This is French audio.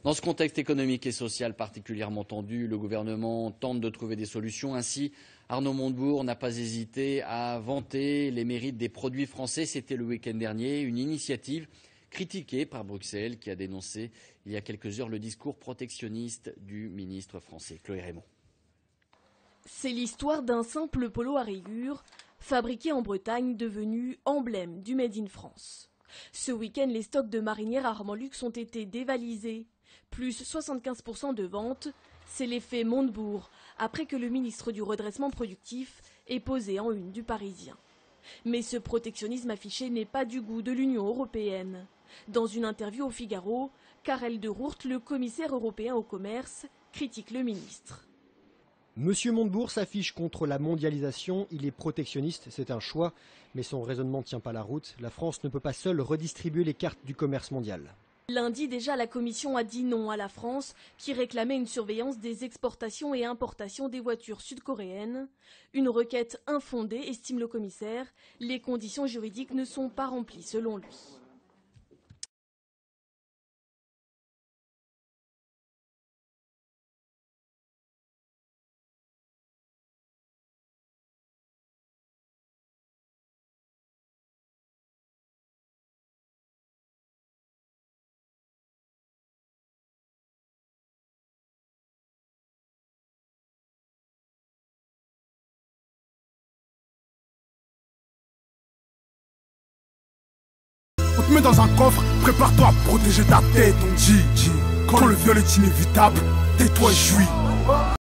Dans ce contexte économique et social particulièrement tendu, le gouvernement tente de trouver des solutions. Ainsi, Arnaud Montebourg n'a pas hésité à vanter les mérites des produits français. C'était le week-end dernier, une initiative critiquée par Bruxelles qui a dénoncé il y a quelques heures le discours protectionniste du ministre français. Chloé Raymond. C'est l'histoire d'un simple polo à rayures, fabriqué en Bretagne, devenu emblème du Made in France. Ce week-end, les stocks de marinières Armand-Lux ont été dévalisés. Plus 75% de ventes, c'est l'effet Montebourg, après que le ministre du redressement productif ait posé en une du Parisien. Mais ce protectionnisme affiché n'est pas du goût de l'Union européenne. Dans une interview au Figaro, Karel de Rourt, le commissaire européen au commerce, critique le ministre. Monsieur Montebourg s'affiche contre la mondialisation, il est protectionniste, c'est un choix, mais son raisonnement ne tient pas la route. La France ne peut pas seule redistribuer les cartes du commerce mondial. Lundi déjà, la Commission a dit non à la France, qui réclamait une surveillance des exportations et importations des voitures sud-coréennes. Une requête infondée, estime le commissaire. Les conditions juridiques ne sont pas remplies selon lui. On te met dans un coffre, prépare-toi à protéger ta tête, on dit. Quand le viol est inévitable, tais-toi et jouis.